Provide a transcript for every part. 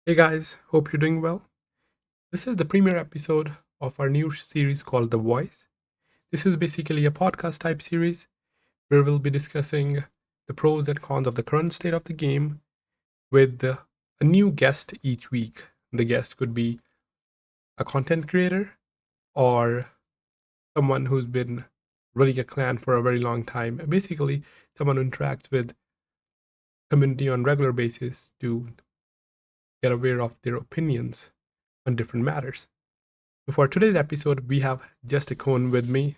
Hey guys, hope you're doing well. This is the premiere episode of our new series called The Voice. This is basically a podcast type series where we'll be discussing the pros and cons of the current state of the game with a new guest each week. The guest could be a content creator or someone who's been running a clan for a very long time. Basically, someone who interacts with community on regular basis to get aware of their opinions on different matters. For today's episode, we have Just a Cone with me.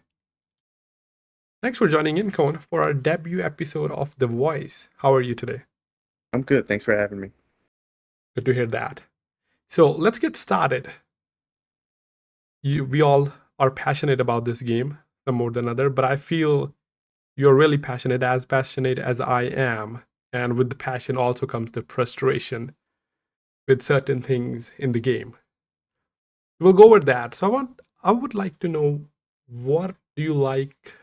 Thanks for joining in, Cone, for our debut episode of The Voice. How are you today? I'm good. Thanks for having me. Good to hear that. So let's get started. We all are passionate about this game, some more than other, but I feel you're really passionate as I am. And with the passion also comes the frustration with certain things in the game. We'll go over that. So I would like to know, what do you like,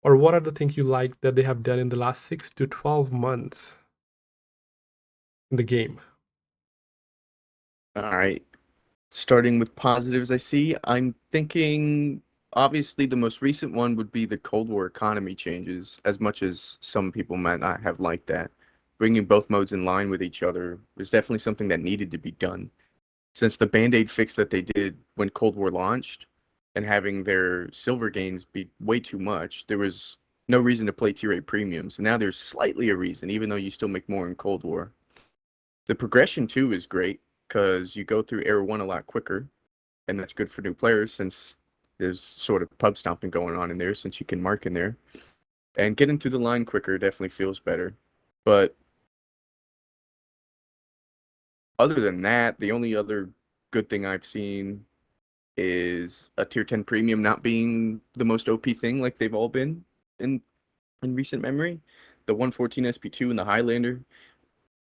or what are the things you like that they have done in the last 6 to 12 months in the game? All right. Starting with positives, I see. I'm thinking, obviously, the most recent one would be the Cold War economy changes, as much as some people might not have liked that. Bringing both modes in line with each other was definitely something that needed to be done. Since the Band-Aid fix that they did when Cold War launched and having their silver gains be way too much, there was no reason to play tier 8 premiums. And now there's slightly a reason, even though you still make more in Cold War. The progression too is great because you go through Era 1 a lot quicker, and that's good for new players since there's sort of pub stomping going on in there since you can mark in there. And getting through the line quicker definitely feels better. But other than that, the only other good thing I've seen is a tier 10 premium not being the most OP thing like they've all been in recent memory. The 114 SP2 and the Highlander,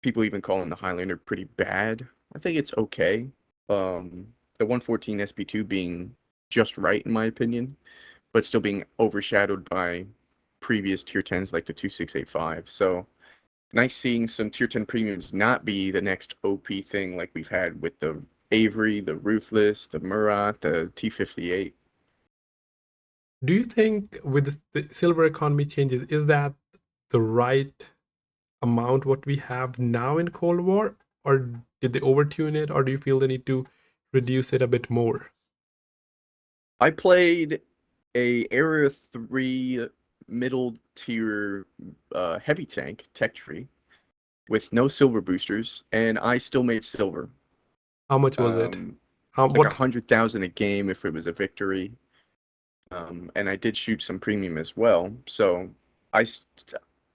people even calling the Highlander pretty bad. I think it's okay. The 114 SP2 being just right in my opinion, but still being overshadowed by previous tier 10s like the 2685. So nice seeing some tier 10 premiums not be the next OP thing like we've had with the Avery, the Ruthless, the Murat, the T58. Do you think with the silver economy changes, is that the right amount what we have now in Cold War, or did they overtune it, or do you feel they need to reduce it a bit more? I played a Area 3 middle tier heavy tank tech tree with no silver boosters, and I still made silver. How much was it? Um, How like what 100,000 a game if it was a victory. And I did shoot some premium as well. So I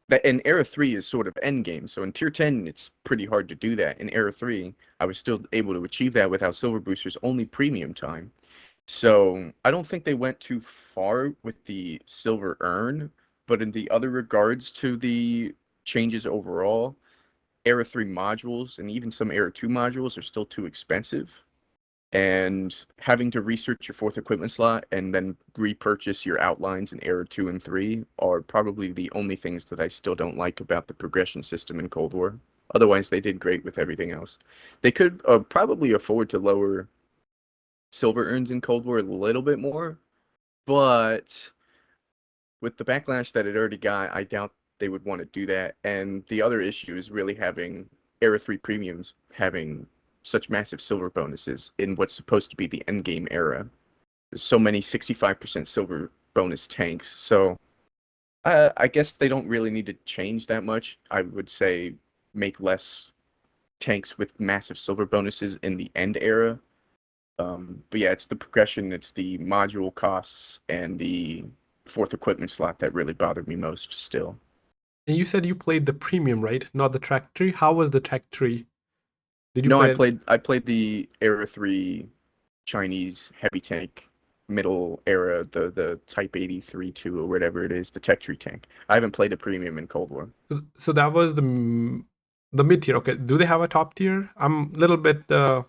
that in Era 3 is sort of end game. So in Tier 10, it's pretty hard to do that. In Era 3, I was still able to achieve that without silver boosters, only premium time. So I don't think they went too far with the silver earn, but in the other regards to the changes overall, Era 3 modules and even some Era 2 modules are still too expensive. And having to research your fourth equipment slot and then repurchase your outlines in Era 2 and 3 are probably the only things that I still don't like about the progression system in Cold War. Otherwise, they did great with everything else. They could probably afford to lower silver earns in Cold War a little bit more, but with the backlash that it already got, I doubt they would want to do that. And the other issue is really having Era 3 premiums having such massive silver bonuses in what's supposed to be the end game era. There's so many 65% silver bonus tanks. So I guess they don't really need to change that much. I would say make less tanks with massive silver bonuses in the end era. But yeah, it's the progression, it's the module costs, and the fourth equipment slot that really bothered me most still. and you said you played the premium, right? Not the track tree. How was the track tree? Did you No, I play it? played I played the Era 3 Chinese heavy tank middle era, the Type 83 2 or whatever it is, the tech tree tank. I haven't played a premium in Cold War. So that was the mid tier. Okay. Do they have a top tier? I'm a little bit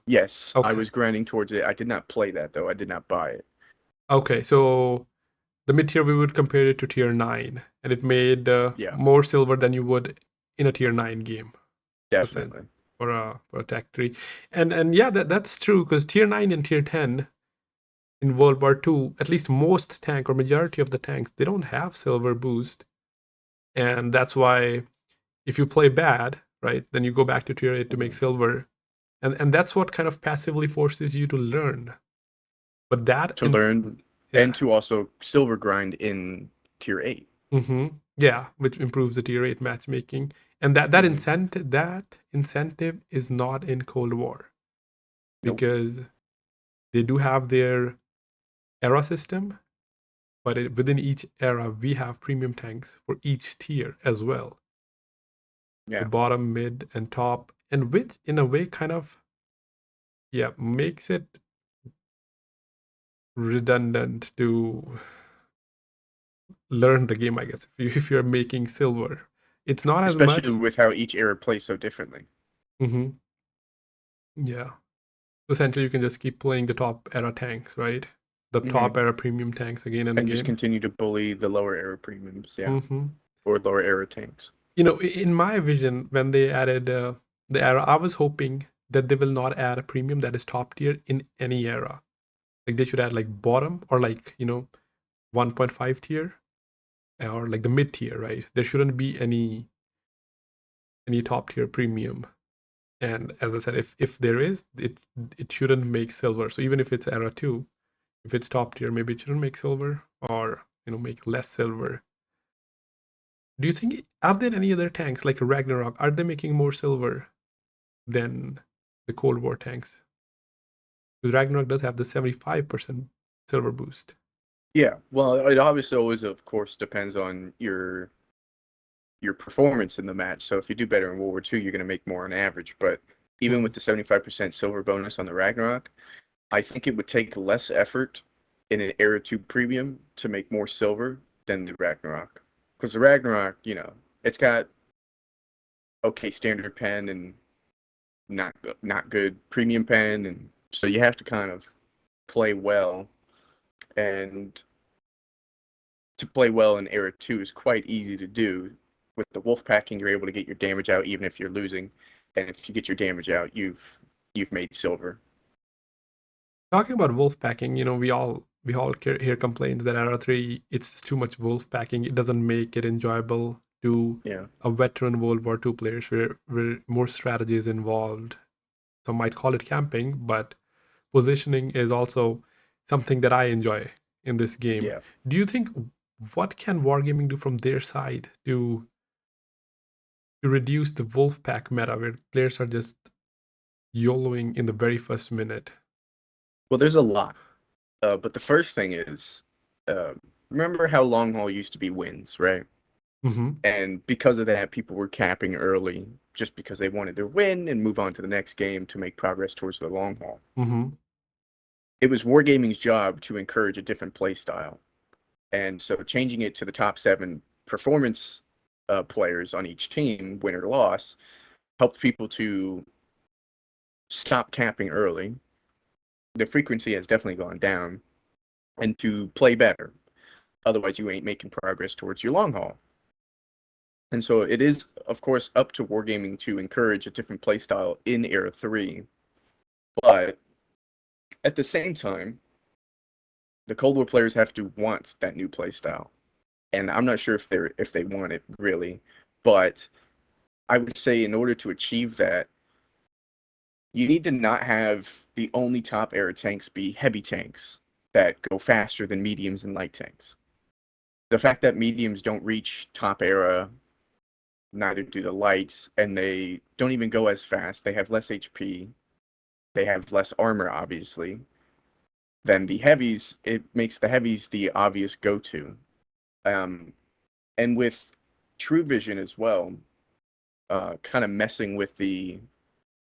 Yes, I okay. was grinding towards it. I did not play that though. I did not buy it. Okay, so the mid tier we would compare it to tier 9, and it made Yeah, more silver than you would in a tier 9 game. Percent. definitely. for a tech tree. And yeah, that's true because tier 9 and tier 10 in World War II, at least most tank or majority of the tanks, they don't have silver boost. And that's why if you play bad, right, then you go back to tier 8 to make Mhm. silver. And that's what kind of passively forces you to learn. But that To in learn yeah. and to also silver grind in tier 8. Yeah, which improves the tier 8 matchmaking. And Hmm. that incentive is not in Cold War Nope. because they do have their era system, but within each era we have premium tanks for each tier as well. The Yeah. bottom, mid, and top, and which in a way kind of yeah makes it redundant to learn the game, I guess. If you're making silver, it's not as Especially much. with how each era plays so differently. Hmm. Yeah. Essentially, you can just keep playing the top era tanks, right? The top Hmm. era premium tanks again and And just again. continue to bully the lower era premiums, yeah. Hmm. Or lower era tanks. In my vision, when they added the era, I was hoping that they will not add a premium that is top tier in any era. Like they should add like bottom or like 1.5 tier or like the mid tier, right? There shouldn't be any top tier premium. And as I said, if there is, it shouldn't make silver. So even if it's era 2, if it's top tier, maybe it shouldn't make silver or make less silver. Do you think are there any other tanks like Ragnarok? Are they making more silver than the Cold War tanks? Because Ragnarok does have the 75% silver boost. Yeah, well, it obviously always, of course, depends on your performance in the match. So if you do better in World War II, you're going to make more on average. But even Hmm. with the 75% silver bonus on the Ragnarok, I think it would take less effort in an Era 2 premium to make more silver than the Ragnarok. Because the Ragnarok, it's got okay standard pen and not good premium pen, and so you have to kind of play well. And to play well in Era 2 is quite easy to do. With the wolf packing, you're able to get your damage out even if you're losing. And if you get your damage out, you've made silver. Talking about wolf packing, we all hear complaints that Era 3 it's too much wolf packing. It doesn't make it enjoyable to Yeah. a veteran World War II players where more strategy is involved. Some might call it camping, but positioning is also something that I enjoy in this game. Yeah. Do you think what can wargaming do from their side to reduce the wolf pack meta where players are just YOLOing in the very first minute? Well, there's a lot. But the first thing is, uh, remember how long haul used to be wins, right? Mm-hmm. And because of that, people were capping early just because they wanted their win and move on to the next game to make progress towards the long haul. Mm-hmm. It was Wargaming's job to encourage a different play style. And so changing it to the top seven performance players on each team, win or loss, helped people to stop capping early. The frequency has definitely gone down, and to play better. Otherwise, you ain't making progress towards your long haul. And so it is, of course, up to Wargaming to encourage a different play style in Era 3. But at the same time, the Cold War players have to want that new play style. And I'm not sure if they want it really, but I would say in order to achieve that, you need to not have the only top era tanks be heavy tanks that go faster than mediums and light tanks. The fact that mediums don't reach top era, neither do the lights, and they don't even go as fast. They have less HP, they have less armor, obviously, than the heavies. It makes the heavies the obvious go-to. Um, and with True Vision as well, kind of messing with the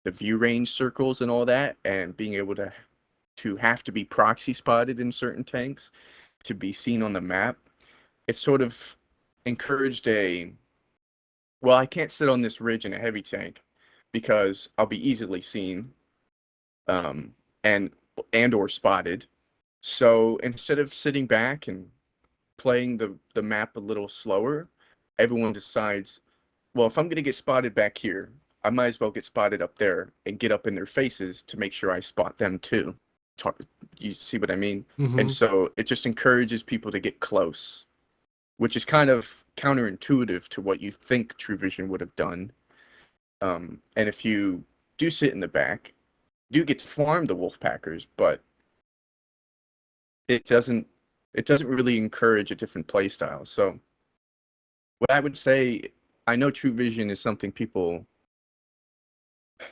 view range circles and all that, and being able to have to be proxy spotted in certain tanks to be seen on the map. It sort of encouraged a, well, I can't sit on this ridge in a heavy tank because I'll be easily seen, um, and or spotted. So instead of sitting back and playing the map a little slower, everyone decides, well, if I'm gonna get spotted back here, I might as well get spotted up there and get up in their faces to make sure I spot them too. Talk, you see what I mean? And Mm-hmm. so it just encourages people to get close, which is kind of counterintuitive to what you think True Vision would have done. And if you do sit in the back, do get to farm the wolf packers, but it doesn't it doesn't really encourage a different play style. So what I would say, I know True Vision is something people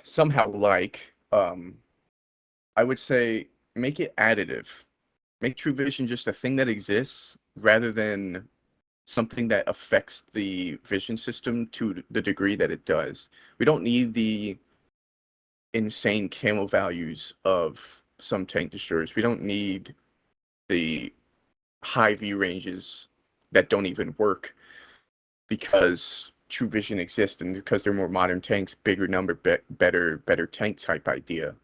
somehow like. I would say make it additive. Make True Vision just a thing that exists rather than something that affects the vision system to the degree that it does. We don't need the insane camo values of some tank destroyers. We don't need the high view ranges that don't even work because True Vision exists and because they're more modern tanks, bigger number, better tank type idea.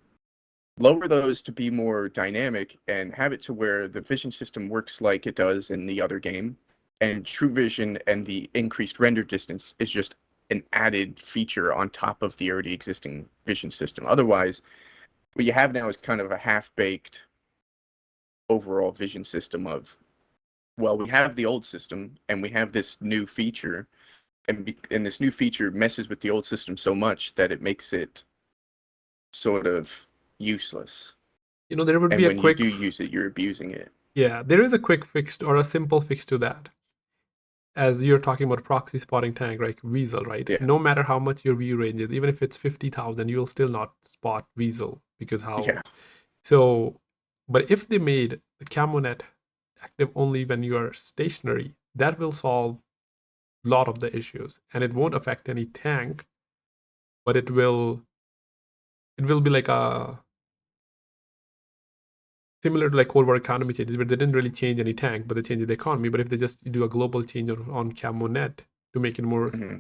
Lower those to be more dynamic and have it to where the vision system works like it does in the other game. And True Vision and the increased render distance is just an added feature on top of the already existing vision system. Otherwise, what you have now is kind of a half-baked overall vision system of, well, we have the old system and we have this new feature, and this new feature messes with the old system so much that it makes it sort of useless. There would be And a when you quick, do use it, you're abusing it. yeah, there is a quick fix or a simple fix to that. As you're talking about proxy spotting tank, like Weasel, right? Yeah, No matter how much your view range is, even if it's 50,000, you'll still not spot Weasel because yeah, how. So, but if they made the camo net active only when you are stationary, that will solve a lot of the issues, and it won't affect any tank, but it will be like a similar to like Cold War economy changes, where they didn't really change any tank, but they changed the economy. But if they just do a global change on camo net to make it more hmm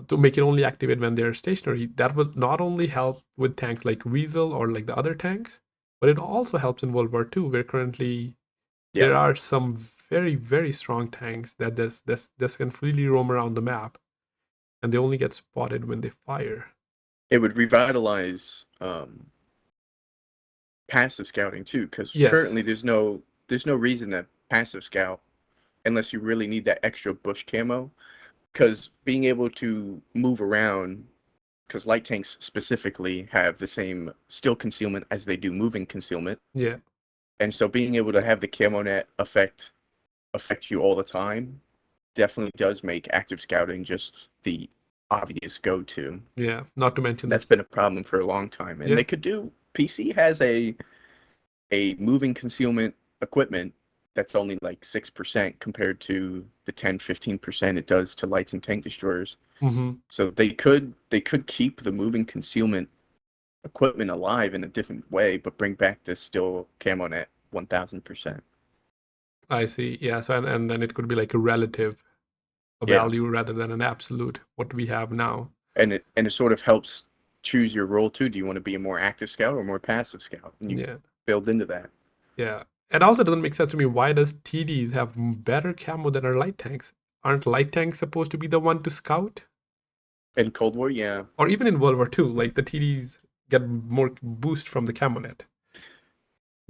to make it only activate when they're stationary, that will not only help with tanks like Weasel or like the other tanks, but it also helps in World War II, where currently yeah. there are some very, very strong tanks that this can freely roam around the map, and they only get spotted when they fire. It would revitalize passive scouting too, because Yes. currently there's no reason that passive scout unless you really need that extra bush camo. Because being able to move around, because light tanks specifically have the same still concealment as they do moving concealment, Yeah. and so being able to have the camo net affect you all the time definitely does make active scouting just the obvious go-to. Yeah. Not to mention that. That's been a problem for a long time, and Yeah. they could do. PC has a moving concealment equipment that's only like 6% compared to the 10-15% it does to lights and tank destroyers. Mm-hmm. So they could keep the moving concealment equipment alive in a different way, but bring back this still camo net 1000%. I see. Yeah. So and then it could be like a relative a Yeah. value rather than an absolute, what we have now. And it sort of helps choose your role too. Do you want to be a more active scout or more passive scout? And you Yeah. build into that. Yeah. It also doesn't make sense to me. Why does TDs have better camo than our light tanks? Aren't light tanks supposed to be the one to scout? In Cold War, yeah. Or even in World War II, like the TDs get more boost from the camo net.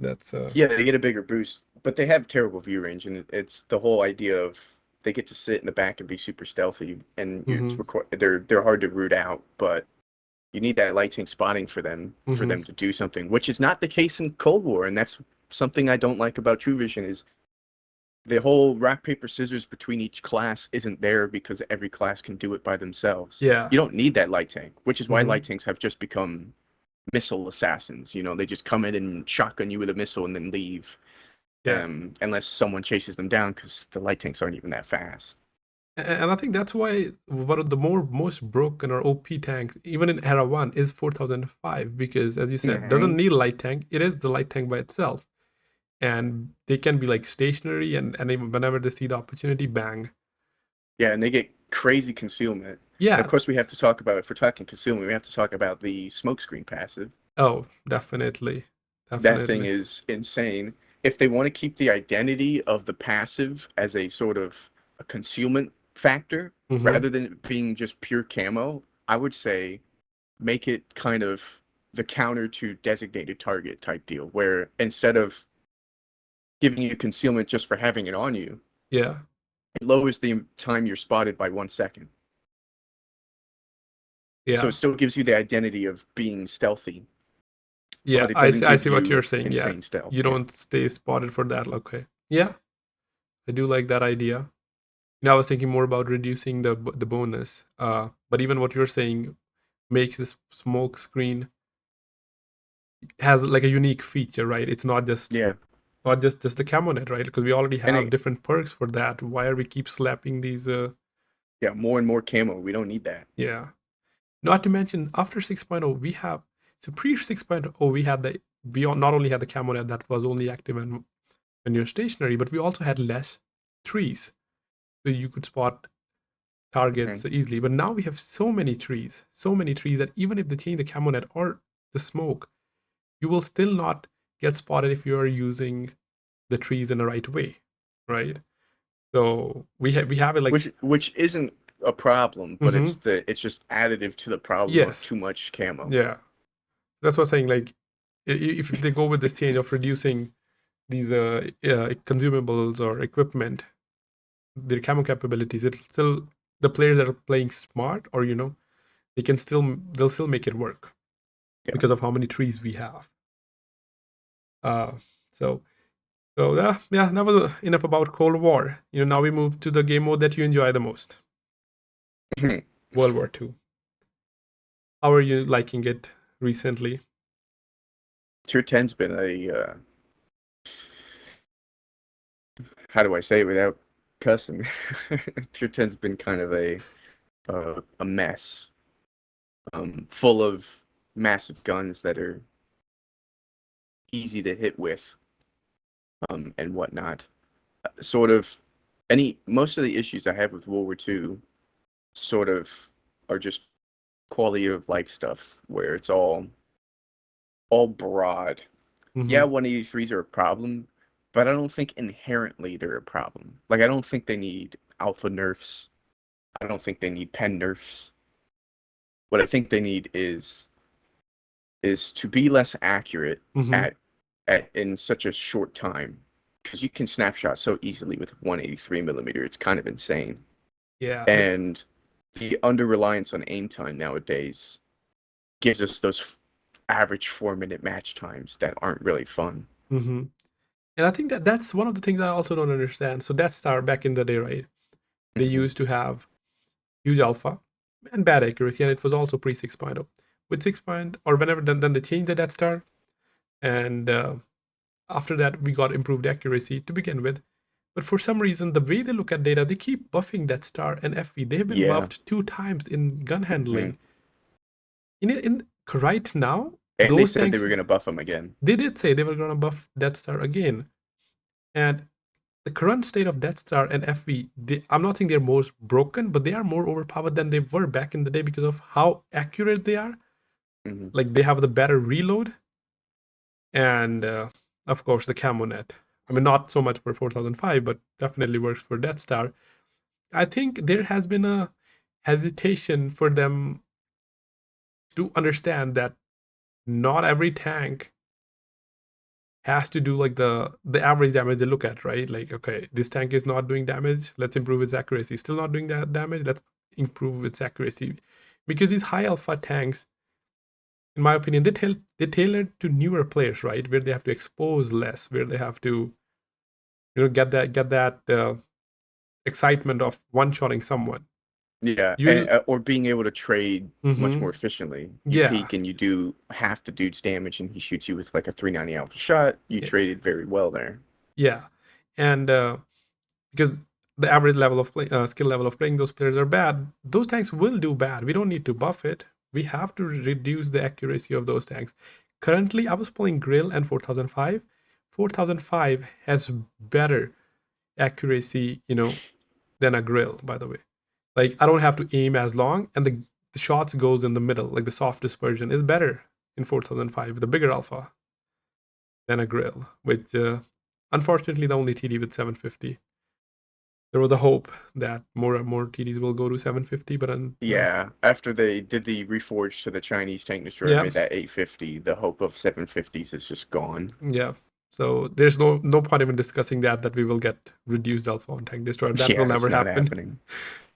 That's Yeah, they get a bigger boost, but they have terrible view range, and it's the whole idea of they get to sit in the back and be super stealthy, and mm-hmm, they're hard to root out, but you need that light tank spotting for mm-hmm. them to do something, which is not the case in Cold War, and that's something I don't like about True Vision is the whole rock paper scissors between each class isn't there because every class can do it by themselves. Yeah. You don't need that light tank, which is why Mm-hmm. light tanks have just become missile assassins. You know, they just come in and shotgun you with a missile and then leave, Yeah. unless someone chases them down because the light tanks aren't even that fast. And I think that's why one of the most broken or OP tanks, even in Era 1, is 4005, because as you said, doesn't Hmm need a light tank. It is the light tank by itself. And they can be like stationary, and even whenever they see the opportunity, bang. Yeah, and they get crazy concealment. And of Yeah. course, we have to talk about, if we're talking concealment, we have to talk about the smokescreen passive. Oh, definitely. That thing Definitely. is insane. If they want to keep the identity of the passive as a sort of a concealment factor Mm-hmm. rather than it being just pure camo, I would say make it kind of the counter to designated target type deal, where instead of giving you concealment just for having it on you, Yeah. it lowers the time you're spotted by 1 second. So it Yeah. still gives you the identity of being stealthy, Yeah. but it doesn't I give see what you're you saying. Yeah. insane stealth. You Yeah. don't stay spotted for that. Okay. Yeah. I do like that idea. I was thinking more about reducing the bonus. But even what you're saying makes this smoke screen has like a unique feature, right? It's Yeah. not just the camo net, right? Because we already And have it, different perks for that. Why are we keep slapping these? yeah, more and more camo. We don't need that. Yeah. Not to mention after 6.0 we have so pre 6.0 we had the not only had the camo net that was only active when you're stationary, but we also had less trees, so you could spot Hmm. targets easily. But now we have so many trees that even if they change the camo net or the smoke, you will still not get spotted if you are using the trees in the right way, right? So we have it like Which isn't a problem, but mm-hmm. it's just additive to the problem of Yes, too much camo. yeah. That's what I'm saying. Like if they go with this change of reducing these consumables or equipment, their camo capabilities, it's still the players that are playing smart, or they'll still make it work Yeah. because of how many trees we have. Uh, so yeah, that was enough about Cold War. Now we move to the game mode that you enjoy the most, World War II. How are you liking it recently? Tier 10's been how do I say it without cussing? Tier 10's been kind of a mess, full of massive guns that are easy to hit with, and whatnot. Sort of most of the issues I have with World War II sort of are just quality of life stuff where it's all broad. Yeah, Mm-hmm. 183s are a problem, but I don't think inherently they're a problem. Like I don't think they need alpha nerfs. I don't think they need pen nerfs. What I think they need is to be less accurate Mm-hmm. at in such a short time because you can snapshot so easily with 183 millimeter. It's kind of insane. Yeah. And the under reliance on aim time nowadays gives us those average 4 minute match times that aren't really fun. Mm-hmm. And I think that that's one of the things I also don't understand. So Death Star back in the day, right? They Hmm. used to have huge alpha and bad accuracy, and it was also pre 6.0. With 6. Or whenever then they changed the Death Star, and after that we got improved accuracy to begin with. But for some reason, the way they look at data, they keep buffing Death Star and FV. They have been Yeah. buffed 2 times in gun Hmm. handling. In right now, And they those said they tanks were going to buff them again. they did say they were gonna buff Death Star again, and the current state of Death Star and FV, I'm not saying they're more broken, but they are more overpowered than they were back in the day because of how accurate they are. Hmm. Like they have the better reload, and of course the camo net. I mean, not so much for 4005, but definitely works for Death Star. I think there has been a hesitation for them to understand that not every tank has to do like the average damage they look at, right? Like, okay, this tank is not doing damage, let's improve its accuracy. Still not doing that damage, let's improve its accuracy. Because these high alpha tanks, in my opinion, they tailored to newer players, right? Where they have to expose less, where they have to get that excitement of one shotting someone. Yeah, You or being able to trade much more mm-hmm. efficiently. You Yeah, peek and you do half the dude's damage, and he shoots you with like a 390 alpha shot. You yeah, traded very well there. yeah. And because the average level of skill level of playing those players are bad, those tanks will do bad. We don't need to buff it. We have to reduce the accuracy of those tanks. Currently, I was playing Grill and 4005. 4005 has better accuracy, than a Grill, by the way. Like I don't have to aim as long, and the shots goes in the middle. Like the soft dispersion is better in 4005 with a bigger alpha than a Grill, which unfortunately the only TD with 750. There was a hope that more and more TDs will go to 750, but then no. Yeah, after they did the reforge to the Chinese tank destroyer and Yeah, made that 850, the hope of 750s is just gone. yeah. So there's no point even discussing that we will get reduced alpha on tank destroyer. That will Yeah, never it's not happen. happening.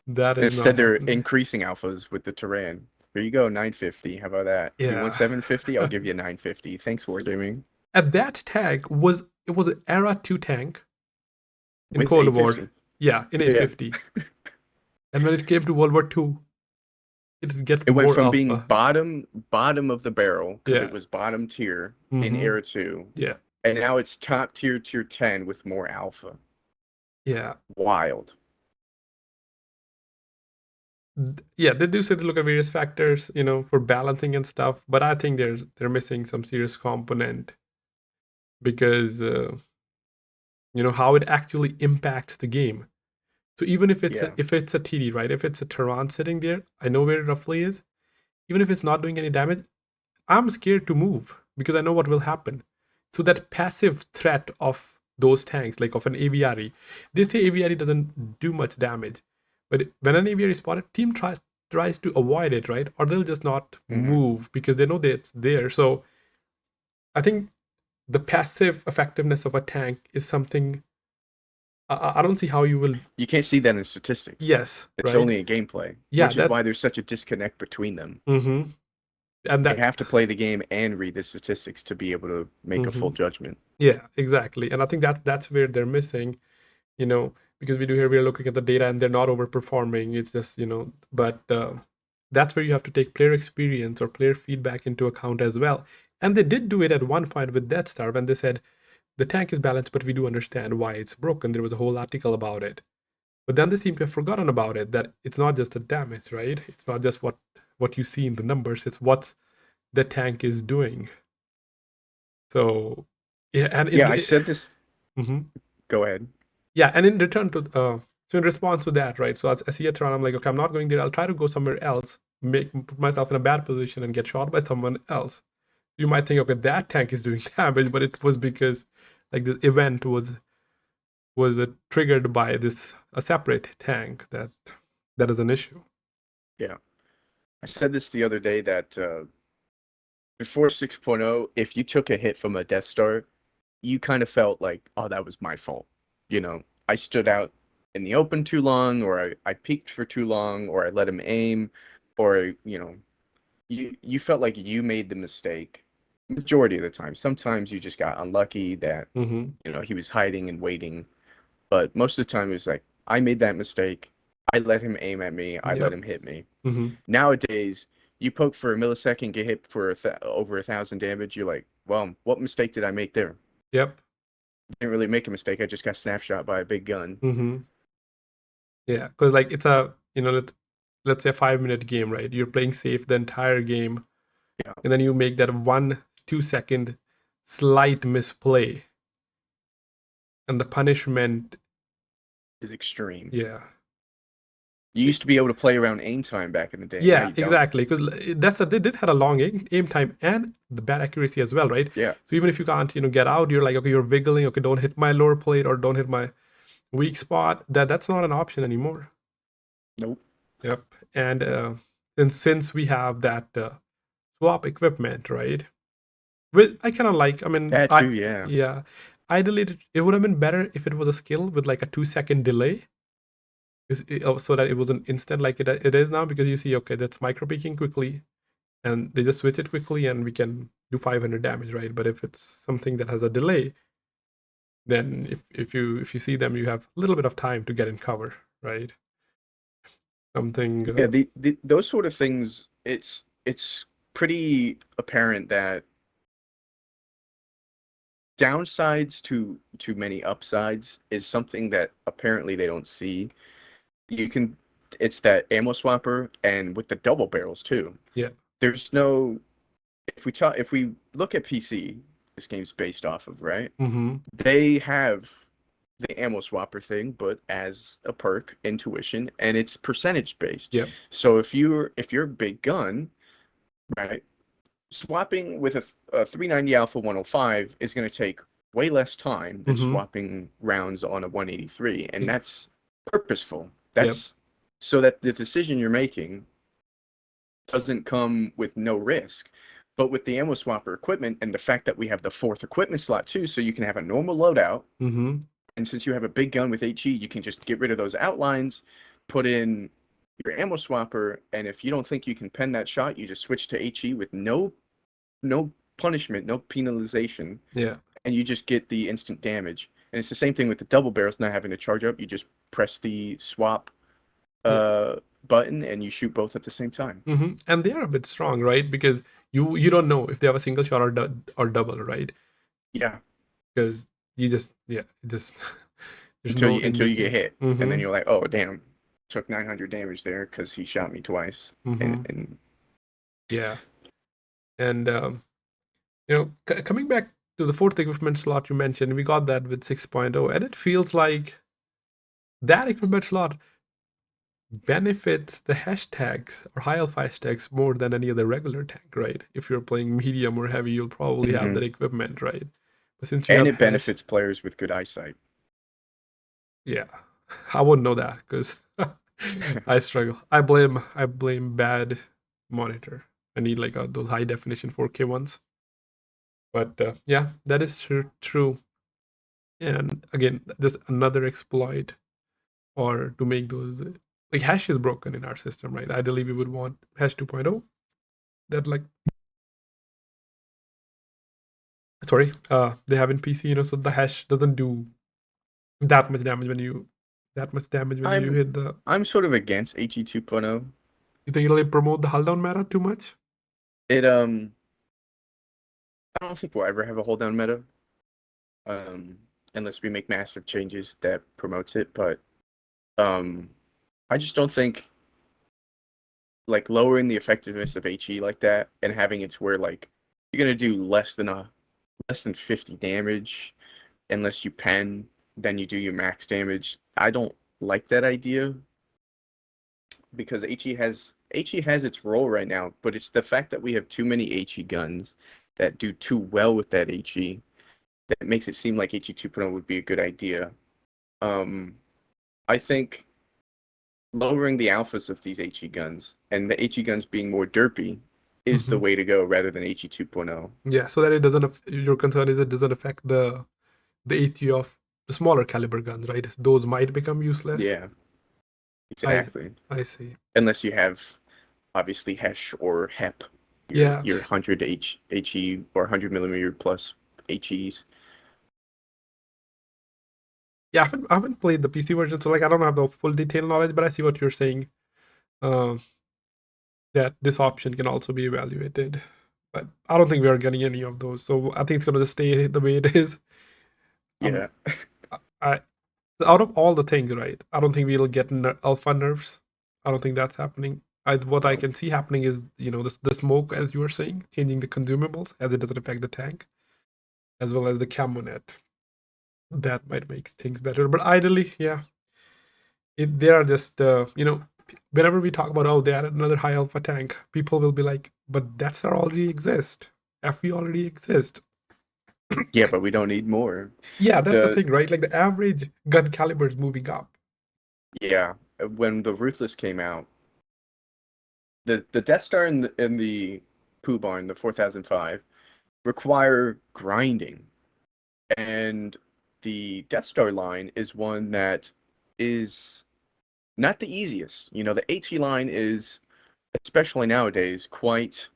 That is not Instead, they're happening. increasing alphas with the Terran. Here you go, 950. How about that? You want Yeah. 750? I'll give you 950. Thanks, Wargaming. And that tank was an era 2 tank in With Cold War. 850. Yeah, in Yeah. 850. And when it came to World War II, it did get It went more from being alpha. bottom of the barrel because it Yeah. was bottom tier in Mm-hmm. Era 2, Yeah. and now it's top tier 10 with more alpha. Yeah. Wild. Yeah, they do say to look at various factors, for balancing and stuff, but I think they're missing some serious component because how it actually impacts the game. So even Yeah. if it's a TD, right? If it's a Tehran sitting there, I know where it roughly is. Even if it's not doing any damage, I'm scared to move because I know what will happen. So that passive threat of those tanks, like of an aviary, they say aviary doesn't do much damage, but when an aviary is spotted, team tries to avoid it, right? Or they'll just not Hmm. move because they know that it's there. So I think the passive effectiveness of a tank is something I don't see how you will. You can't see that in statistics. Yes, It's right. only a gameplay, Yeah, which is that. why there's such a disconnect between them. Mm-hmm. And You that. have to play the game and read the statistics to be able to make a Mm-hmm. full judgment. Yeah, exactly. And I think that's where they're missing, because we do here we're looking at the data and they're not overperforming. It's just, but that's where you have to take player experience or player feedback into account as well. And they did do it at one point with Death Star when they said the tank is balanced, but we do understand why it's broken. There was a whole article about it. But then they seem to have forgotten about it, that it's not just the damage, right? It's not just what you see in the numbers, it's what the tank is doing. So yeah, and Yeah, I said this. Mhm. Go ahead. Yeah, and in return to so in response to that, right? So as I see a Tron, I'm like, okay, I'm not going there. I'll try to go somewhere else, put myself in a bad position and get shot by someone else. You might think, okay, that tank is doing damage, but it was because like the event was triggered by this a separate tank that is an issue. Yeah. I said this the other day that before 6.0, if you took a hit from a Death Star, you kind of felt like, oh, that was my fault. I stood out in the open too long, or I peeked for too long, or I let him aim, or, you felt like you made the mistake majority of the time. Sometimes you just got unlucky that, Mm-hmm. he was hiding and waiting. But most of the time it was like, I made that mistake. I let him aim at me. I let Yep. him hit me. Mm-hmm. Nowadays, you poke for a millisecond, get hit for over 1,000 damage. You're like, well, what mistake did I make there? Yep. Didn't really make a mistake. I just got snapshot by a big gun. Mm-hmm. Yeah, because like it's a let's say a 5 minute game, right? You're playing safe the entire game, Yeah, and then you make that 1 2 second slight misplay, and the punishment. is extreme. Yeah. You used to be able to play around aim time back in the day. Now Yeah, you don't. exactly. Because they did had a long aim time and the bad accuracy as well, right? Yeah, So even if you can't, get out, you're like, okay, you're wiggling, okay, don't hit my lower plate or don't hit my weak spot. That's not an option anymore. nope. Yep. And since we have that swap equipment, right? Which I kind of like. I mean, That too, yeah. yeah, ideally it would have been better if it was a skill with like a 2 second delay, so that it was an instant like it is now. Because you see, okay, that's micro peeking quickly, and they just switch it quickly, and we can do 500 damage, right? But if it's something that has a delay, then if you see them, you have a little bit of time to get in cover, right? Something. Yeah, those sort of things, it's pretty apparent that downsides to many upsides is something that apparently they don't see. You can It's that ammo swapper and with the double barrels too. Yeah. There's no if we look at PC, this game's based off of, right? Mm-hmm. They have the ammo swapper thing, but as a perk, intuition, and it's percentage based. Yep. So if you're a big gun, right? Swapping with a 390 Alpha 105 is going to take way less time than Mm-hmm. swapping rounds on a 183, and that's purposeful. Yep. That's so that the decision you're making doesn't come with no risk. But with the ammo swapper equipment and the fact that we have the fourth equipment slot too, so you can have a normal loadout, Mm-hmm. and since you have a big gun with HE, you can just get rid of those outlines, put in your ammo swapper, and if you don't think you can pen that shot, you just switch to HE with no punishment, no penalization, Yeah. and you just get the instant damage. And it's the same thing with the double barrels not having to charge up. You just press the swap Yeah. uh, button and you shoot both at the same time. Mm-hmm. And they are a bit strong, right? Because you don't know if they have a single shot or double, right? Yeah, Because you just just there's until no you get indicator. hit, and then Mm-hmm. you're like, oh damn, took 900 damage there because he shot me twice. Mm-hmm. And Yeah. And coming back to the fourth equipment slot you mentioned, we got that with 6.0, and it feels like that equipment slot benefits the hashtags or high alpha hashtags more than any other regular tank, right? If you're playing medium or heavy, you'll probably have that mhm. equipment, right? But since you And have it hash, benefits players with good eyesight. yeah, I wouldn't know that because I struggle. I blame bad monitor. I need like those high definition 4K ones. But yeah, that is true. And again, there's another exploit or to make those like hash is broken in our system, right? Ideally, we would want hash 2.0 that like sorry, they have in PC, so the hash doesn't do that much damage when you I'm hit the. I'm sort of against HE 2.0. You think it'll like, promote the hull down meta too much? It I don't think we'll ever have a hold down meta, um, unless we make massive changes that promotes it. But um, I just don't think like lowering the effectiveness of HE like that and having it to where like you're gonna do less than 50 damage unless you pen, then you do your max damage. I don't like that idea because HE has its role right now, but it's the fact that we have too many HE guns that do too well with that HE that makes it seem like HE 2.0 would be a good idea. Um, I think lowering the alphas of these HE guns and the HE guns being more derpy is the Hmm. way to go rather than HE 2.0. Yeah, so that it doesn't. Your concern is it doesn't affect the AT of the smaller caliber guns, right? Those might become useless. Yeah, I exactly. I see. Unless you have obviously HESH or HEP, Yeah, your 100 HE or 100 millimeter plus HEs. yeah. I haven't played the PC version, so like I don't have the full detailed knowledge, but I see what you're saying. Um, that this option can also be evaluated. But I don't think we are getting any of those. So I think it's gonna just stay the way it is. Um, Yeah, I out of all the things, right? I don't think we'll get alpha nerfs. I don't think that's happening. What I no. can see happening is the smoke, as you were saying, changing the consumables as it doesn't affect the tank, as well as the camo net. That might make things better. But ideally, yeah, they are just whenever we talk about they added another high alpha tank, people will be like, but that's already exist. FE already exist. Yeah, but we don't need more. Yeah, that's the The thing, right? Like the average gun caliber is moving up. yeah, when the Ruthless came out, the Death Star and the Pooh Barn, the 4005, require grinding, and the Death Star line is one that is not the easiest. The AT line is, especially nowadays, quite,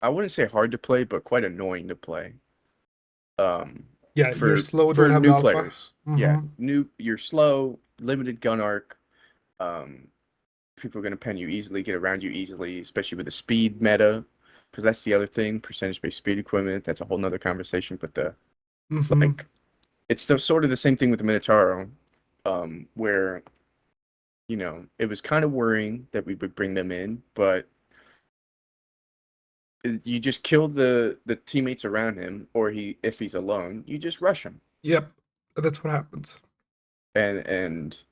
I wouldn't say hard to play, but quite annoying to play. Um, Yeah, you're slow, don't for have the new alpha. players. Yeah, Mm-hmm. you're slow, limited gun arc. Um, People are going to pen you easily, get around you easily, especially with the speed meta, because that's the other thing, percentage-based speed equipment. That's a whole nother conversation. But Mm-hmm. like, it's the sort of the same thing with the Minotauro, where it was kind of worrying that we would bring them in, but you just kill the teammates around him, or if he's alone, you just rush him, Yep. That's what happens. and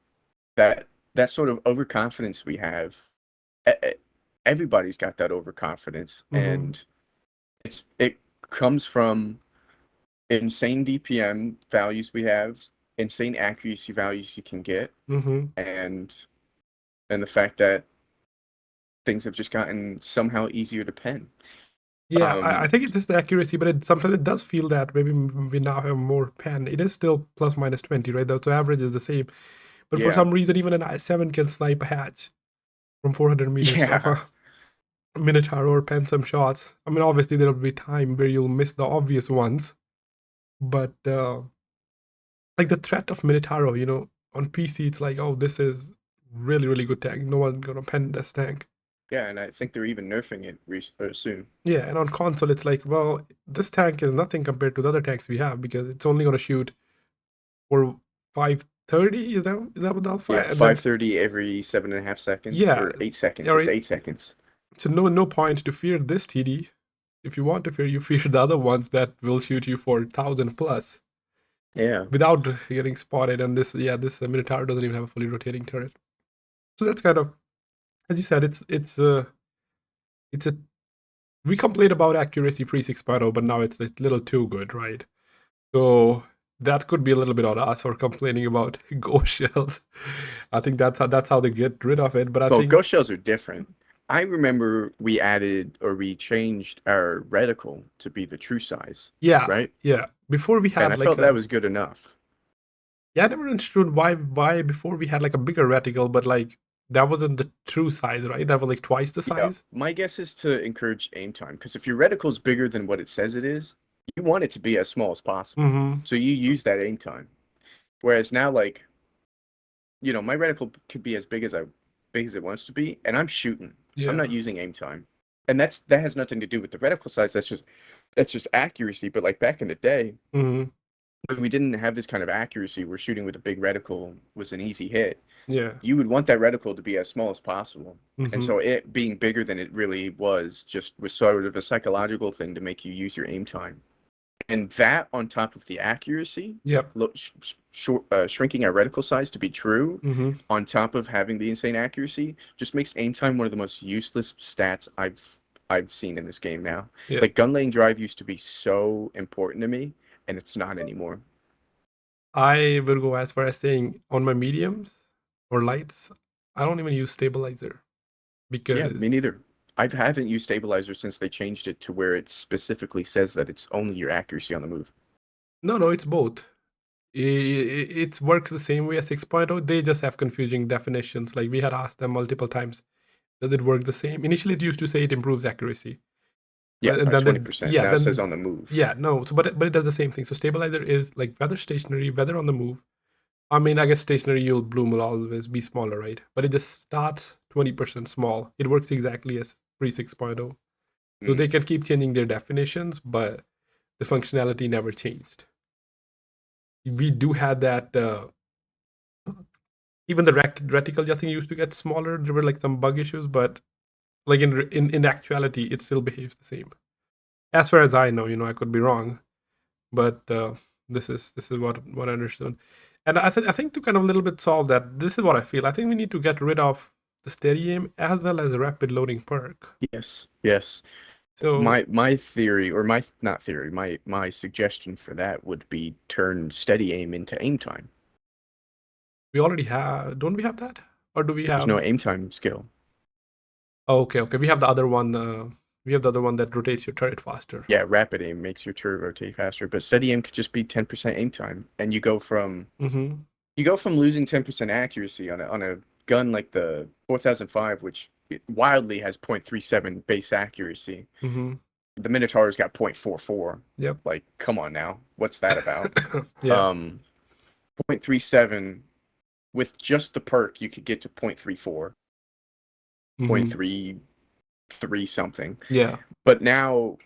that sort of overconfidence we have, e- e- everybody's got that overconfidence, Mm-hmm. and it comes from insane DPM values we have, insane accuracy values you can get, Mm-hmm. and the fact that things have just gotten somehow easier to pen. Yeah, I Um, think it's just the accuracy, but sometimes it does feel that maybe we now have more pen. It is still plus minus 20, right? The average is the same. But for yeah, some reason, even an i7 can snipe a hatch from 400 meters of yeah, a Minotaur or pen some shots. I mean, obviously, there'll be time where you'll miss the obvious ones, but like the threat of Minotaur, on PC, it's like, oh, this is really, really good tank. No one's gonna pen this tank. yeah, and I think they're even nerfing it soon. Yeah, and on console, it's like, well, this tank is nothing compared to the other tanks we have because it's only gonna shoot for 530. Is that what that's Yeah, five? And then 530 every 7.5 seconds yeah, or 8 seconds. all It's right. 8 seconds. So no point to fear this TD. If you want to fear, you fear the other ones that will shoot you for 1,000 plus Yeah. without getting spotted. And this Minotaur doesn't even have a fully rotating turret. So that's kind of, as you said, it's a we complained about accuracy pre 6.0, but now it's a little too good, right? So that could be a little bit on us for complaining about ghost shells. I think that's how they get rid of it. But I Well, think ghost shells are different. I remember we added or we changed our reticle to be the true size, yeah, right? yeah. Before we And I had like felt that a was good enough. yeah, I never understood why before we had like a bigger reticle, but like that wasn't the true size, right? That was like twice the Yeah, size. my guess is to encourage aim time because if your reticle's bigger than what it says it is, you want it to be as small as possible. Mm-hmm. So you use that aim time. Whereas now, like, my reticle could be as big as it wants to be, and I'm shooting. I'm Yeah. not using aim time. And that has nothing to do with the reticle size. That's just accuracy. But like back in the day, Mm-hmm. when we didn't have this kind of accuracy, where shooting with a big reticle was an easy hit, Yeah. you would want that reticle to be as small as possible. And Mm-hmm. so it being bigger than it really was sort of a psychological thing to make you use your aim time. And that on top of the accuracy, Yep. shrinking our reticle size to be true, Mm-hmm. on top of having the insane accuracy, just makes aim time one of the most useless stats I've seen in this game now. Yeah. Like gun lane drive used to be so important to me, and it's not anymore. I will go as far as saying on my mediums or lights, I don't even use stabilizer Yeah, me because neither. I haven't used stabilizer since they changed it to where it specifically says that it's only your accuracy on the move. no, it's both. It works the same way as 6.0. They just have confusing definitions. Like we had asked them multiple times, does it work the same? Initially, it used to say it improves accuracy, Yeah, but by then 20%. Now it says on the move. yeah, no. So but it does the same thing. So stabilizer is like whether stationary, whether on the move. I mean, I guess stationary you'll bloom will always be smaller, right? But it just starts 20% small. It works exactly as pre 6.0. So they Mm. can keep changing their definitions, but the functionality never changed. We do have that. Even the reticle, I think, used to get smaller. There were like some bug issues, but like in actuality, it still behaves the same. As far as I know, I could be wrong, but this is what I understood. And I think to kind of a little bit solve that, this is what I feel. I think we need to get rid of the steady aim as well as the rapid loading perk. Yes, yes. So My theory, or my not theory, my suggestion for that would be turn steady aim into aim time. we already have, don't we have that, or do we There's no have? aim time skill. Oh, okay. We have the other one. We have the other one that rotates your turret faster. Yeah, rapid aim makes your turret rotate faster, but steady aim could just be 10% aim time, and Mm-hmm. you go from losing 10% accuracy on a gun like the 4005, which wildly has 0.37 base accuracy. Mm-hmm. The Minotaur's got 0.44. Yep. Like, come on now, what's that about? Yeah. Um, 0.37 with just the perk, you could get to 0.34, Mm-hmm. 0.33 something. Yeah. But now,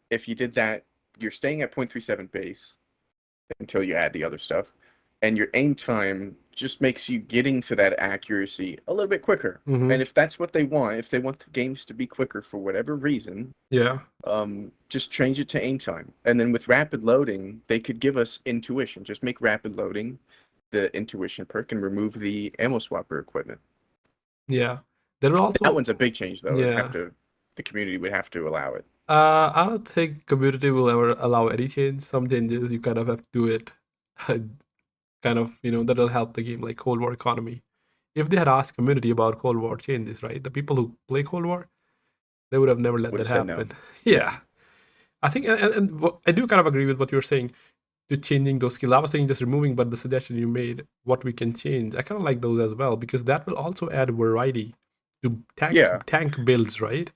if you did that, you're staying at 0.37 base until you add the other stuff, and your aim time just makes you getting to that accuracy a little bit quicker. And Mm-hmm. if that's what they want, if they want the games to be quicker for whatever reason, Yeah. just change it to aim time. And then with rapid loading, they could give us intuition. Just make rapid loading the intuition perk and remove the ammo swapper equipment. Yeah. There are That also one's a big change, though. yeah. The community would have to allow it. I don't think community will ever allow any change. Some changes you kind of have to do it kind of, that'll help the game, like Cold War economy. If they had asked community about Cold War changes, right, the people who play Cold War, they would have never let Would that have said no. happen. Yeah. Yeah, I think, and I do kind of agree with what you're saying to changing those skills. I was saying just removing, but the suggestion you made, what we can change, I kind of like those as well because that will also add variety to Yeah. tank builds, right?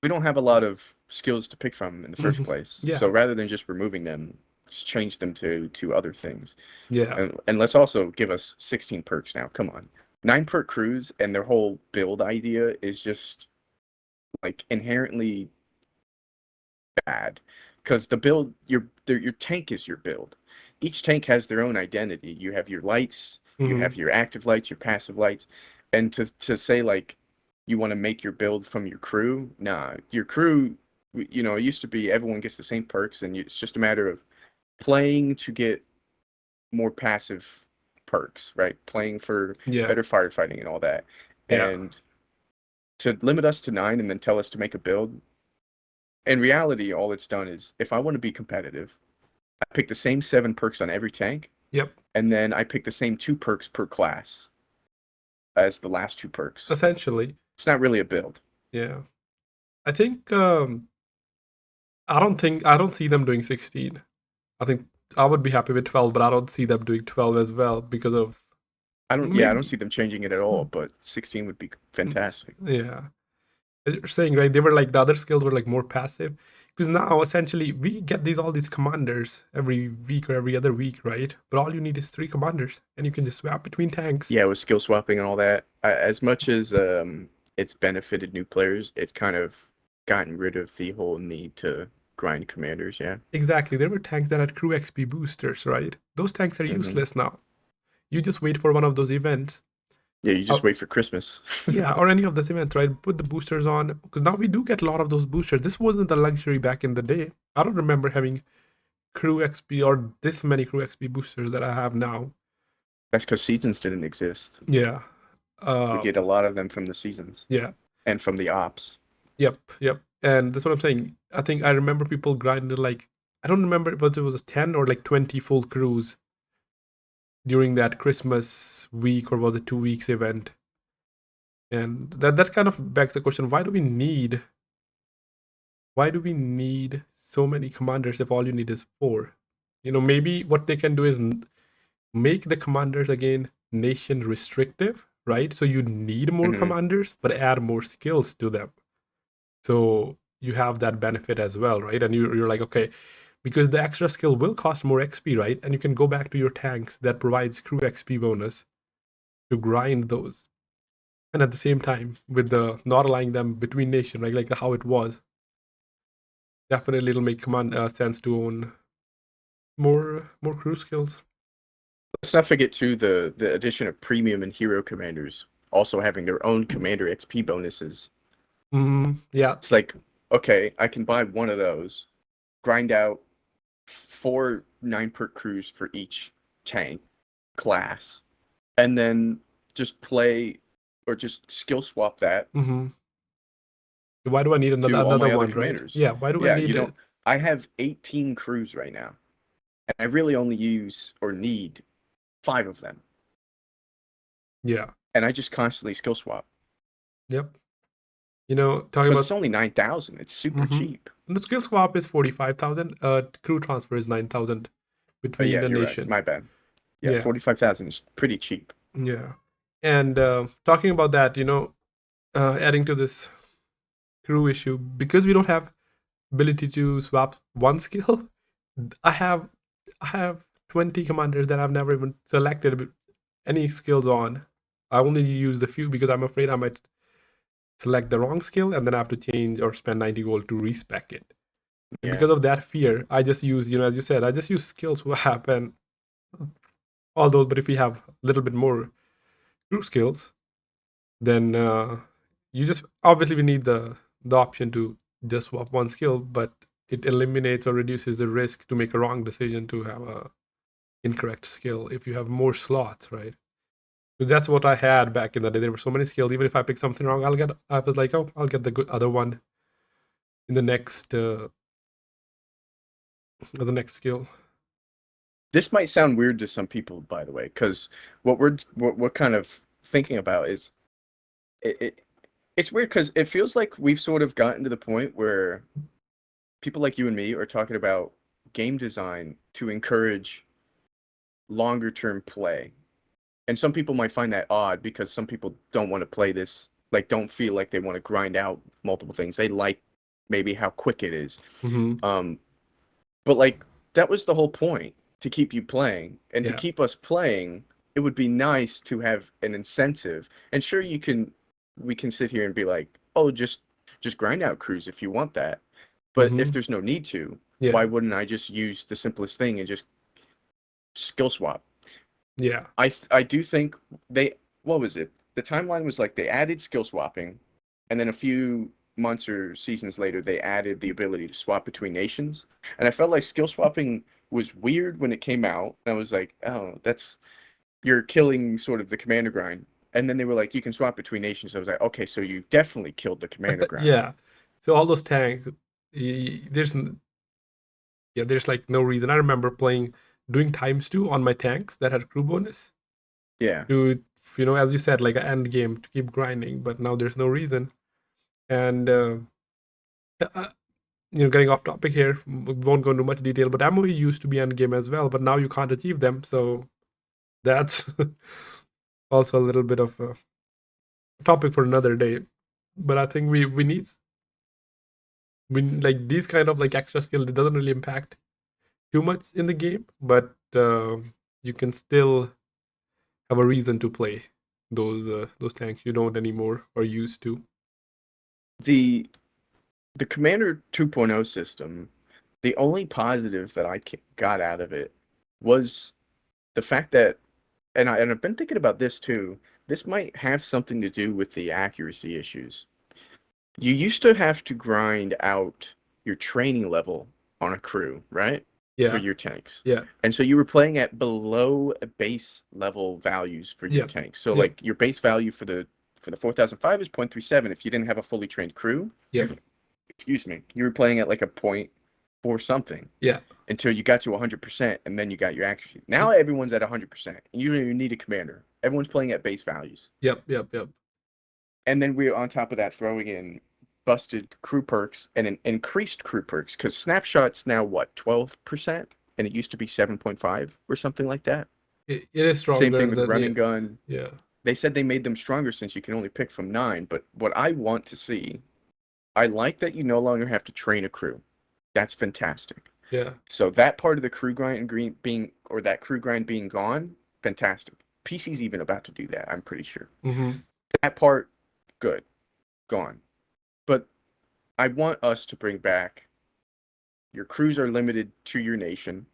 We don't have a lot of skills to pick from in the first place. So Yeah, rather than just removing them, just change them to other things. yeah, And let's also give us 16 perks now. Come on. 9 perk crews and their whole build idea is just like inherently bad because the build your tank is your build. Each tank has their own identity. You have your lights, you hmm have your active lights, your passive lights, and to say like you want to make your build from your crew, nah, your crew, it used to be everyone gets the same perks, and it's just a matter of playing to get more passive perks, right? Playing for yeah, better firefighting and all that, yeah, and to limit us to 9 and then tell us to make a build in reality, all it's done is if I want to be competitive, I pick the same 7 perks on every tank, yep. and then I pick the same 2 perks per class as the last 2 perks. Essentially, It's not really a build. yeah. I think I don't see them doing 16. I think I would be happy with 12, but I don't see them doing 12 as well because of I don't maybe see them changing it at all, but 16 would be fantastic. yeah. As you're saying, right, they were like the other skills were like more passive because now essentially we get all these commanders every week or every other week, right? But all you need is 3 commanders and you can just swap between tanks. Yeah, with skill swapping and all that, as much as it's benefited new players, it's kind of gotten rid of the whole need to grind commanders, yeah. Exactly. There were tanks that had crew XP boosters, right? Those tanks are hmm useless now. You just wait for one of those events. Yeah, you just Uh, wait for Christmas. yeah, or any of those events, right? Put the boosters on because now we do get a lot of those boosters. This wasn't the luxury back in the day. I don't remember having crew XP or this many crew XP boosters that I have now. That's because seasons didn't exist. Yeah. We Uh, get a lot of them from the seasons yeah. and from the ops. Yep. Yep. And that's what I'm saying. I think I remember people grinded like I don't remember whether it was 10 or like 20 full crews during that Christmas week or was it 2 weeks event. And that kind of begs the question, why do we need so many commanders if all you need is 4? Maybe what they can do is make the commanders again nation restrictive, right? So you need more hmm commanders, but add more skills to them. So you have that benefit as well, right? And you're like, okay, because the extra skill will cost more XP, right? And you can go back to your tanks that provides crew XP bonus to grind those. And at the same time, with the not allowing them between nation, right? Like how it was, definitely it'll make command sense to own more crew skills. Let's not forget too the addition of premium and hero commanders also having their own commander XP bonuses. Yeah. It's like, okay, I can buy one of those, grind out 4 9 perk crews for each tank class, and then just play or just skill swap that hmm Why do I need to all another my other one, right? commanders. Yeah. Why do I Yeah, you need don't. it? I have 18 crews right now, and I really only use or need 5 of them, Yeah. and I just constantly skill swap Yep. Talking because it's about only 9,000. It's super mm-hmm. cheap. The skill swap is 45,000. Crew transfer is 9,000 between Yeah, the you're right. nation. My bad. Yeah, Yeah. 45,000 is pretty cheap. Yeah. And talking about that, adding to this crew issue, because we don't have ability to swap one skill, I have I have 20 commanders that I've never even selected any skills on. I only use the few because I'm afraid I might select the wrong skill and then I have to change or spend 90 gold to respec it. And Yeah. because of that fear, I just use, as you said, I just use skill swap and all those. But if we have a little bit more crew skills, then you just obviously we need the option to just swap one skill, but it eliminates or reduces the risk to make a wrong decision to have a incorrect skill if you have more slots, right? Because that's what I had back in the day. There were so many skills. Even if I pick something wrong, I was like, oh, I'll get the good other one in the next skill. This might sound weird to some people, by the way, because what we're kind of thinking about is it it's weird because it feels like we've sort of gotten to the point where people like you and me are talking about game design to encourage longer term play. And some people might find that odd because some people don't want to play this, like don't feel like they want to grind out multiple things. They like maybe how quick it is. Mm-hmm. Um, but like that was the whole point, to keep you playing. And to Yeah. keep us playing, it would be nice to have an incentive. And sure, we can sit here and be like, oh, just grind out crews if you want that. But if Mm-hmm. there's no need to, Yeah. why wouldn't I just use the simplest thing and just skill swap? Yeah. I do think they, what was it? The timeline was like they added skill swapping, and then a few months or seasons later they added the ability to swap between nations. And I felt like skill swapping was weird when it came out. And I was like, oh, that's, you're killing sort of the commander grind. And then they were like, you can swap between nations. I was like, okay, so you definitely killed the commander grind. Yeah. So all those tanks, there's yeah, there's like no reason. I remember playing doing times two on my tanks that had crew bonus Yeah. to, as you said, like an end game to keep grinding. But now there's no reason. And uh, getting off topic here, we won't go into much detail. But MOE used to be end game as well, but now you can't achieve them. So that's also a little bit of a topic for another day. But I think we need like these kind of like extra skill. It doesn't really impact too much in the game, but you can still have a reason to play those tanks you don't anymore or used to. The the Commander 2.0 system, the only positive that got out of it was the fact that, and I've been thinking about this too. This might have something to do with the accuracy issues. You used to have to grind out your training level on a crew, right? For Yeah, your tanks. yeah, And so you were playing at below base level values for your yeah, tanks. So yeah, like your base value for the 4005 is 0.37 if you didn't have a fully trained crew. yeah, Excuse me. You were playing at like a point four something yeah, until you got to 100% and then you got your accuracy. Now everyone's at 100% and you don't even need a commander. Everyone's playing at base values. yep, yep, yep. And then we're on top of that throwing in busted crew perks and an increased crew perks because snapshots now what, 12%, and it used to be 7.5 or something like that. It is Same thing stronger with than running yeah, gun. yeah, They said they made them stronger since you can only pick from 9, but what I want to see, I like that you no longer have to train a crew. That's fantastic. yeah. So that part of the crew grind green being, or that crew grind being gone, fantastic. PC's even about to do that, I'm pretty sure. Mm-hmm. That part, good, gone. But I want us to bring back, your crews are limited to your nation,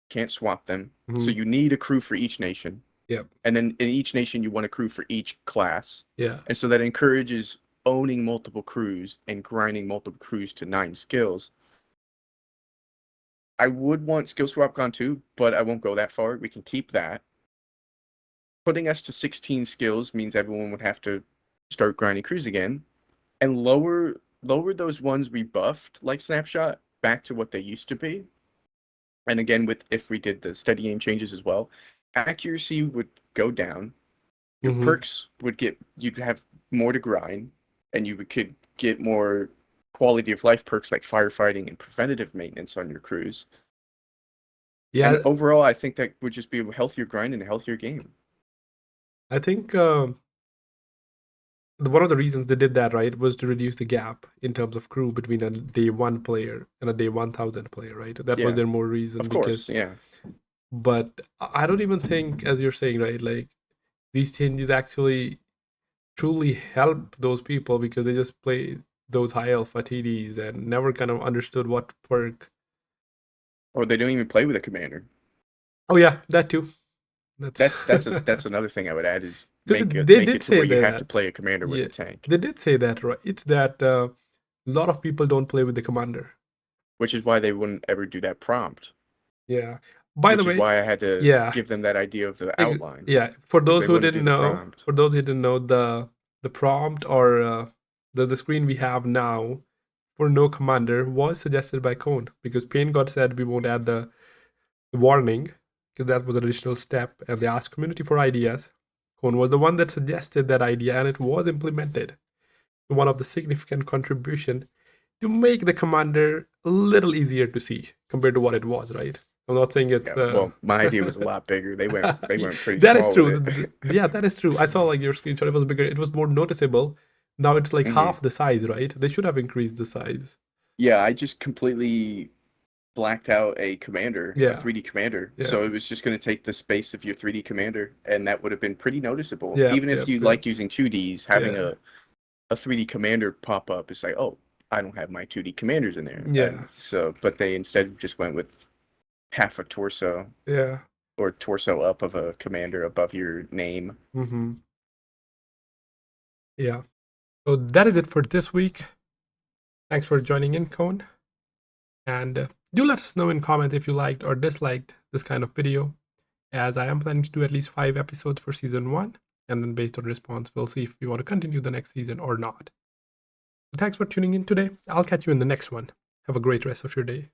can't swap them. So Mm-hmm. you need a crew for each nation. Yep. And then in each nation, you want a crew for each class. Yeah. And so that encourages owning multiple crews and grinding multiple crews to 9 skills. I would want skill swap gone too, but I won't go that far. We can keep that. Putting us to 16 skills means everyone would have to start grinding crews again, and lower those ones we buffed like snapshot back to what they used to be. And again, with if we did the steady aim changes as well, accuracy would go down. Your Mm-hmm. perks would get, you'd have more to grind, and could get more quality of life perks like firefighting and preventative maintenance on your crews. And Yeah. overall, I think that would just be a healthier grind and a healthier game. I think one of the reasons they did that, right, was to reduce the gap in terms of crew between a day one player and a day 1000 player, right? That was Yeah, their more reason of because, course. Yeah. but I don't even think, as you're saying, right, like these changes actually truly help those people because they just play those high alpha TDs and never kind of understood what perk. Or they don't even play with a commander. Oh yeah, that too. That's That's another thing I would add is because they make it did to say where you have to that. play a commander with Yeah, a tank, they did say that, right? It's that a lot of people don't play with the commander. which is why they wouldn't ever do that prompt, Yeah. By the which is way, why I had to yeah, give them that idea of the outline yeah. For because those they who wouldn't do didn't the know, prompt. the prompt or the screen we have now for no commander was suggested by Cone because Pain God said we won't add the warning. because that was an additional step, and they asked community for ideas. Cone was the one that suggested that idea, and it was implemented. One of the significant contribution to make the commander a little easier to see compared to what it was, right? I'm not saying it's Yeah, well, my idea was a lot bigger. They went pretty that is small with true. it. Yeah, that is true. I saw like your screenshot, it was bigger, it was more noticeable. Now it's like Hmm. half the size, right? They should have increased the size. Yeah, I just completely blacked out a Yeah, 3D commander. yeah, So it was just going to take the space of your 3D commander, and that would have been pretty noticeable. yeah, Even yeah, if you yeah, like using 2Ds, having yeah, a 3D commander pop up is like, oh, I don't have my 2D commanders in there. yeah, And so, but they instead just went with half a torso yeah. or torso up of a commander above your name. Mm-hmm. Yeah. So that is it for this week. Thanks for joining in, Cone. And do let us know in comments if you liked or disliked this kind of video, as I am planning to do at least 5 episodes for season 1, and then based on response, we'll see if we want to continue the next season or not. So thanks for tuning in today. I'll catch you in the next one. Have a great rest of your day.